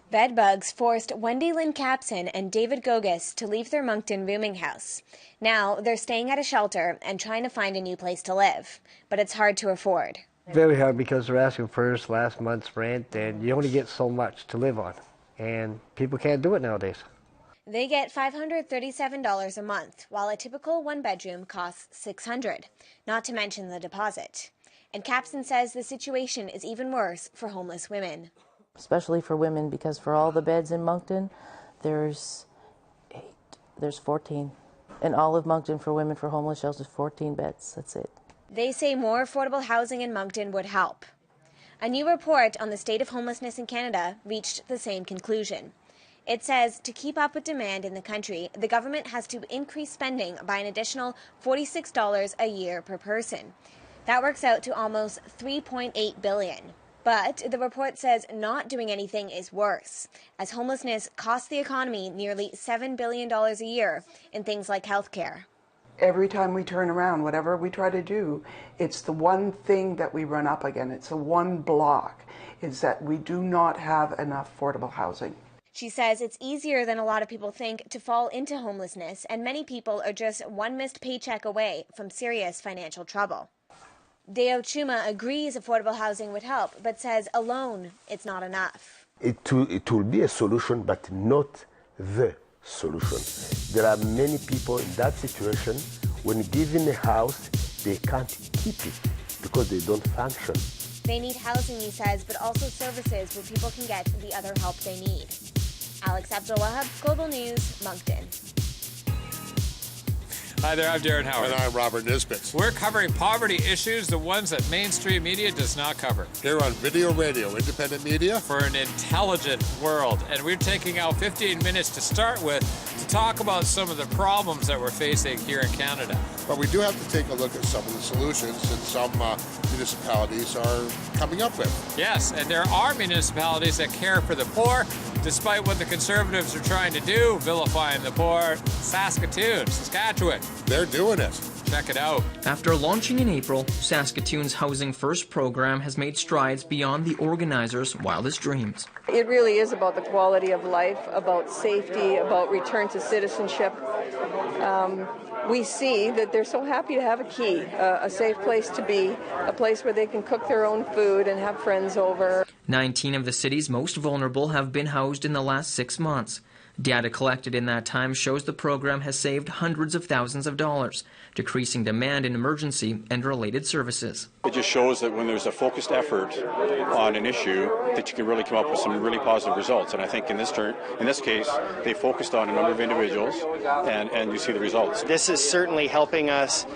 Bedbugs forced Wendy Lynn Capson and David Gogus to leave their Moncton rooming house. Now they're staying at a shelter and trying to find a new place to live, but it's hard to afford. Very hard because they're asking for last month's rent, and you only get so much to live on, and people can't do it nowadays. They get $537 a month, while a typical one-bedroom costs $600, not to mention the deposit. And Capson says the situation is even worse for homeless women. Especially for women, because for all the beds in Moncton, there's 14. In all of Moncton for women for homeless shelters, 14 beds, that's it. They say more affordable housing in Moncton would help. A new report on the state of homelessness in Canada reached the same conclusion. It says to keep up with demand in the country, the government has to increase spending by an additional $46 a year per person. That works out to almost $3.8 billion. But the report says not doing anything is worse, as homelessness costs the economy nearly $7 billion a year in things like healthcare. Every time we turn around, whatever we try to do, it's the one thing that we run up again. It's the one block, is that we do not have enough affordable housing. She says it's easier than a lot of people think to fall into homelessness, and many people are just one missed paycheck away from serious financial trouble. Deo Chuma agrees affordable housing would help, but says alone it's not enough. It will be a solution, but not the solution. There are many people in that situation. When given a house, they can't keep it because they don't function. They need housing, he says, but also services where people can get the other help they need. Alex Abdulwahab, Global News, Moncton. Hi there, I'm Darren Howard. And I'm Robert Nisbet. We're covering poverty issues, the ones that mainstream media does not cover. Here on Video Radio, independent media. For an intelligent world. And we're taking out 15 minutes to start with to talk about some of the problems that we're facing here in Canada. But we do have to take a look at some of the solutions that some municipalities are coming up with. Yes, and there are municipalities that care for the poor, despite what the Conservatives are trying to do, vilifying the poor. Saskatoon, Saskatchewan. They're doing it. Check it out. After launching in April, Saskatoon's Housing First program has made strides beyond the organizers' wildest dreams. It really is about the quality of life, about safety, about return to citizenship. We see that they're so happy to have a key, a safe place to be, a place where they can cook their own food and have friends over. 19 of the city's most vulnerable have been housed in the last 6 months. Data collected in that time shows the program has saved hundreds of thousands of dollars, decreasing demand in emergency and related services. It just shows that when there's a focused effort on an issue, that you can really come up with some really positive results. And I think in this case, they focused on a number of individuals, and you see the results. This is certainly helping us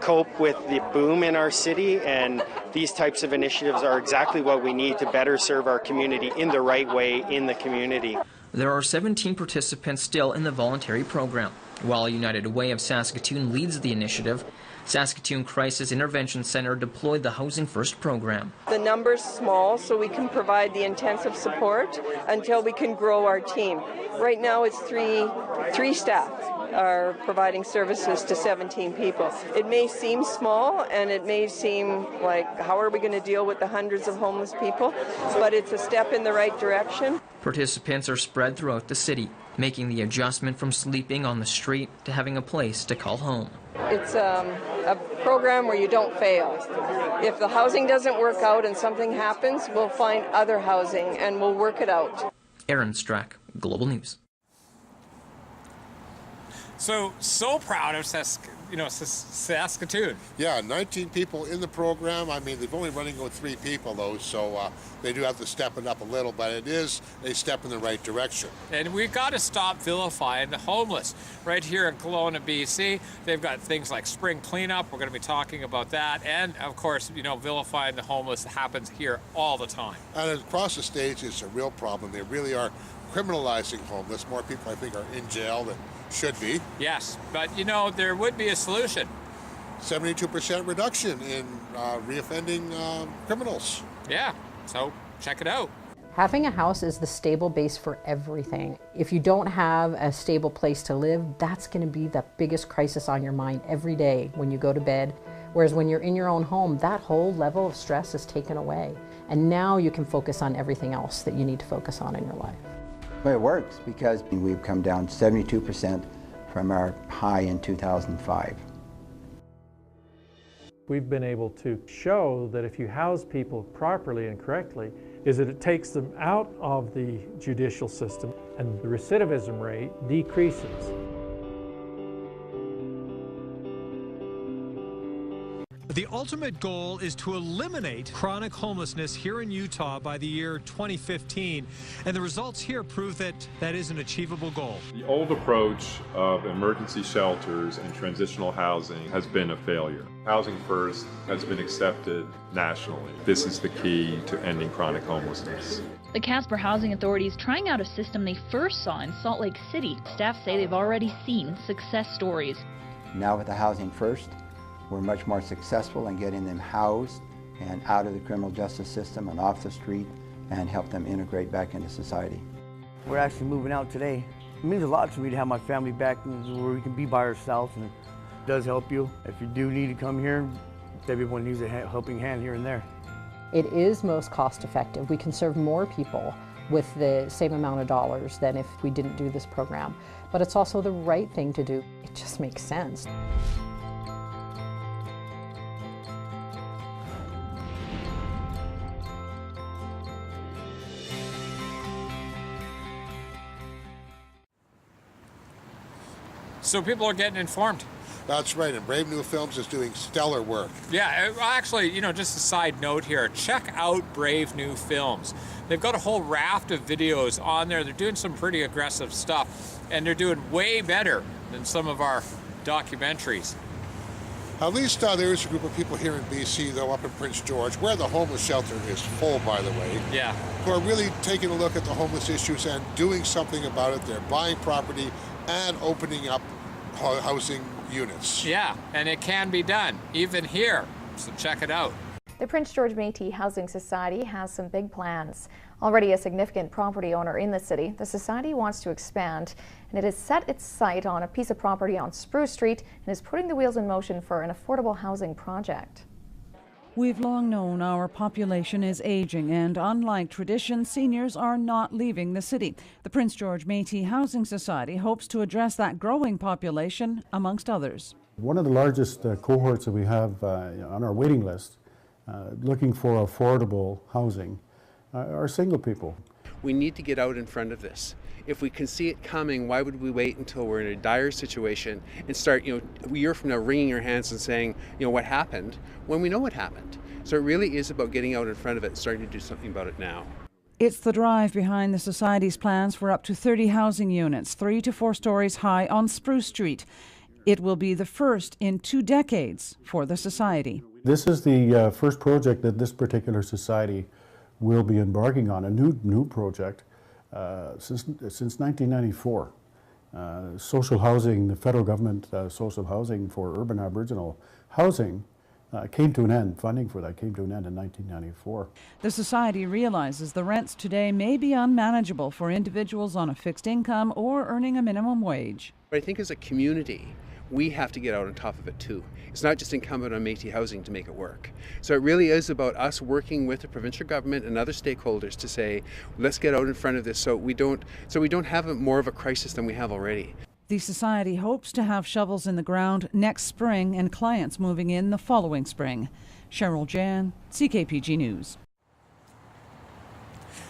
cope with the boom in our city, and these types of initiatives are exactly what we need to better serve our community in the right way in the community. There are 17 participants still in the voluntary program. While United Way of Saskatoon leads the initiative, Saskatoon Crisis Intervention Centre deployed the Housing First program. The number's small, so we can provide the intensive support until we can grow our team. Right now it's three staff are providing services to 17 people. It may seem small, and it may seem like, how are we going to deal with the hundreds of homeless people? But it's a step in the right direction. Participants are spread throughout the city, making the adjustment from sleeping on the street to having a place to call home. It's a program where you don't fail. If the housing doesn't work out and something happens, we'll find other housing and we'll work it out. Aaron Strack, Global News. So proud of Saskatoon. Yeah, 19 people in the program. I mean, they've only running with 3 people, though, so they do have to step it up a little, but it is a step in the right direction. And we've got to stop vilifying the homeless. Right here in Kelowna, BC, they've got things like spring cleanup. We're going to be talking about that. And, of course, vilifying the homeless happens here all the time. And across the stage, it's a real problem. They really are criminalizing homeless. More people, I think, are in jail than should be. Yes, but there would be a solution. 72% reduction in reoffending criminals. Yeah, so check it out. Having a house is the stable base for everything. If you don't have a stable place to live, that's going to be the biggest crisis on your mind every day when you go to bed, Whereas when you're in your own home, that whole level of stress is taken away. And now you can focus on everything else that you need to focus on in your life. Well, it works because we've come down 72% from our high in 2005. We've been able to show that if you house people properly and correctly, is that it takes them out of the judicial system and the recidivism rate decreases. The ultimate goal is to eliminate chronic homelessness here in Utah by the year 2015, and the results here prove that that is an achievable goal. The old approach of emergency shelters and transitional housing has been a failure. Housing First has been accepted nationally. This is the key to ending chronic homelessness. The Casper Housing Authority is trying out a system they first saw in Salt Lake City. Staff say they've already seen success stories. Now with the Housing First, we're much more successful in getting them housed and out of the criminal justice system and off the street and help them integrate back into society. We're actually moving out today. It means a lot to me to have my family back where we can be by ourselves, and it does help you. If you do need to come here, everyone needs a helping hand here and there. It is most cost effective. We can serve more people with the same amount of dollars than if we didn't do this program. But it's also the right thing to do. It just makes sense. So people are getting informed. That's right, and Brave New Films is doing stellar work. Yeah, actually, just a side note here. Check out Brave New Films. They've got a whole raft of videos on there. They're doing some pretty aggressive stuff, and they're doing way better than some of our documentaries. At least there is a group of people here in BC, though, up in Prince George, where the homeless shelter is full, by the way. Yeah. Who are really taking a look at the homeless issues and doing something about it. They're buying property and opening up housing units. Yeah, and it can be done, even here. So check it out. The Prince George Metis Housing Society has some big plans. Already a significant property owner in the city, the society wants to expand, and it has set its sight on a piece of property on Spruce Street and is putting the wheels in motion for an affordable housing project. We've long known our population is aging, and unlike tradition, seniors are not leaving the city. The Prince George Metis Housing Society hopes to address that growing population, amongst others. One of the largest cohorts that we have on our waiting list looking for affordable housing are single people. We need to get out in front of this. If we can see it coming, why would we wait until we're in a dire situation and start, a year from now wringing your hands and saying, what happened, when we know what happened? So it really is about getting out in front of it and starting to do something about it now. It's the drive behind the Society's plans for up to 30 housing units, 3 to 4 stories high on Spruce Street. It will be the first in 2 decades for the Society. This is the first project that this particular society will be embarking on, a new project. Since 1994, social housing, the federal government social housing for urban Aboriginal housing came to an end. Funding for that came to an end in 1994. The Society realizes the rents today may be unmanageable for individuals on a fixed income or earning a minimum wage. But I think as a community, we have to get out on top of it too. It's not just incumbent on Métis Housing to make it work. So it really is about us working with the provincial government and other stakeholders to say, let's get out in front of this so we don't have more of a crisis than we have already. The Society hopes to have shovels in the ground next spring and clients moving in the following spring. Cheryl Jan, CKPG News.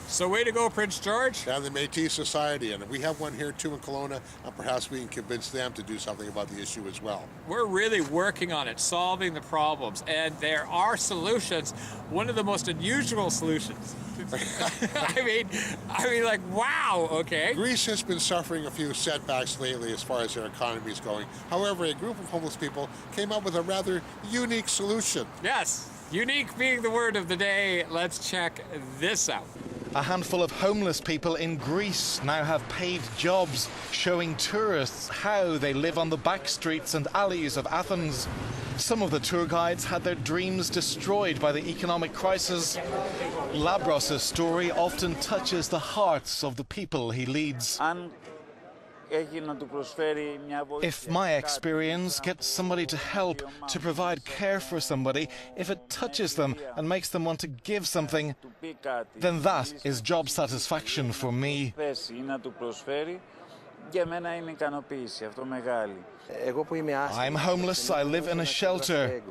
So way to go, Prince George. And the Metis Society, and we have one here too in Kelowna, and perhaps we can convince them to do something about the issue as well. We're really working on it, solving the problems, and there are solutions. One of the most unusual solutions. I mean, like, wow, okay. Greece has been suffering a few setbacks lately as far as their economy is going. However, a group of homeless people came up with a rather unique solution. Yes, unique being the word of the day. Let's check this out. A handful of homeless people in Greece now have paid jobs showing tourists how they live on the back streets and alleys of Athens. Some of the tour guides had their dreams destroyed by the economic crisis. Labros' story often touches the hearts of the people he leads. Αν If my experience gets somebody to help, to provide care for somebody, if it touches them and makes them want to give something, then that is job satisfaction for me. I'm homeless, I live in a shelter.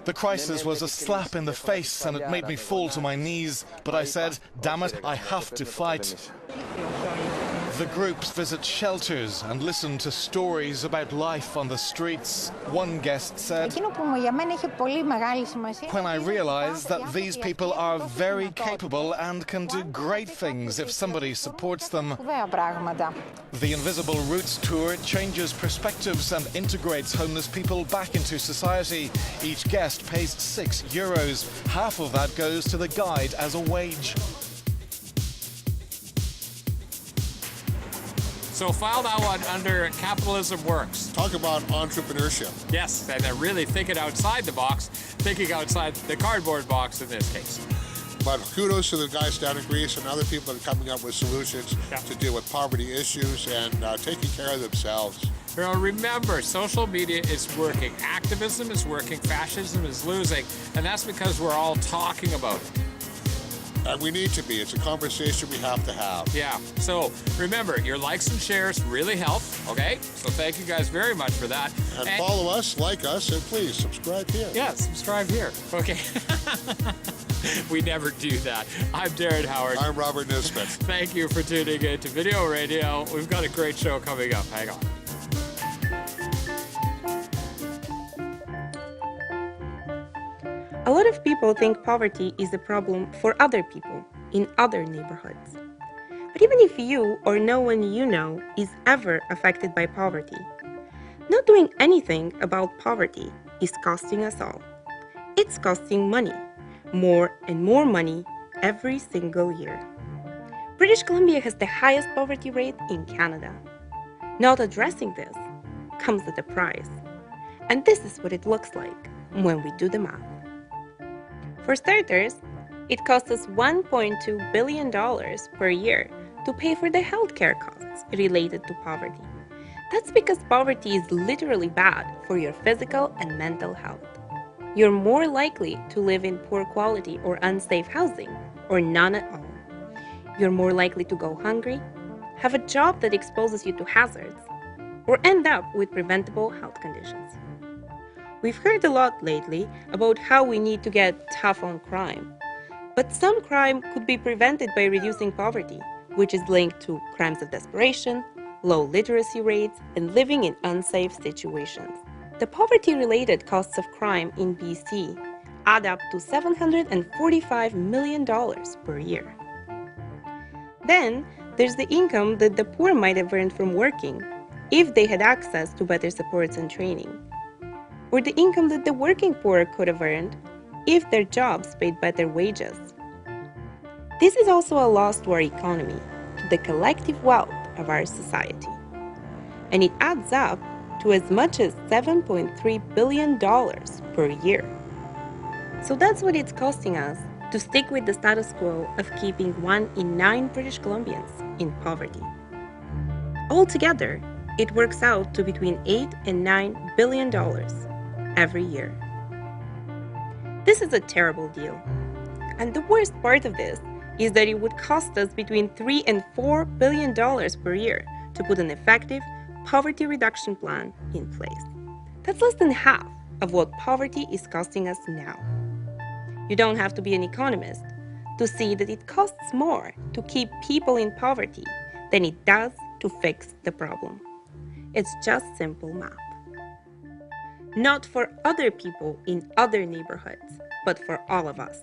The crisis was a slap in the face and it made me fall to my knees, but I said, damn it, I have to fight. The groups visit shelters and listen to stories about life on the streets. One guest said, when I realized that these people are very capable and can do great things if somebody supports them. The Invisible Roots Tour changes perspectives and integrates homeless people back into society. Each guest pays €6. Half of that goes to the guide as a wage. So file that one under Capitalism Works. Talk about entrepreneurship. Yes, and they're really thinking outside the box, thinking outside the cardboard box in this case. But kudos to the guys down in Greece and other people that are coming up with solutions to deal with poverty issues and taking care of themselves. You know, remember, social media is working. Activism is working. Fascism is losing. And that's because we're all talking about it. And we need to be. It's a conversation we have to have. Yeah. So remember, your likes and shares really help. Okay. So thank you guys very much for that. And follow us, like us, and please subscribe here. Yeah, subscribe here. Okay. We never do that. I'm Darren Howard. I'm Robert Nisbet. Thank you for tuning in to Video Radio. We've got a great show coming up. Hang on. A lot of people think poverty is a problem for other people in other neighborhoods. But even if you or no one you know is ever affected by poverty, not doing anything about poverty is costing us all. It's costing money, more and more money every single year. British Columbia has the highest poverty rate in Canada. Not addressing this comes at a price. And this is what it looks like when we do the math. For starters, it costs us $1.2 billion per year to pay for the healthcare costs related to poverty. That's because poverty is literally bad for your physical and mental health. You're more likely to live in poor quality or unsafe housing, or none at all. You're more likely to go hungry, have a job that exposes you to hazards, or end up with preventable health conditions. We've heard a lot lately about how we need to get tough on crime. But some crime could be prevented by reducing poverty, which is linked to crimes of desperation, low literacy rates, and living in unsafe situations. The poverty-related costs of crime in BC add up to $745 million per year. Then, there's the income that the poor might have earned from working, if they had access to better supports and training. Or the income that the working poor could have earned if their jobs paid better wages. This is also a loss to our economy, to the collective wealth of our society. And it adds up to as much as $7.3 billion per year. So that's what it's costing us to stick with the status quo of keeping 1 in 9 British Columbians in poverty. Altogether, it works out to between $8 and $9 billion every year. This is a terrible deal. And the worst part of this is that it would cost us between $3 and $4 billion per year to put an effective poverty reduction plan in place. That's less than half of what poverty is costing us now. You don't have to be an economist to see that it costs more to keep people in poverty than it does to fix the problem. It's just simple math. Not for other people in other neighborhoods, but for all of us.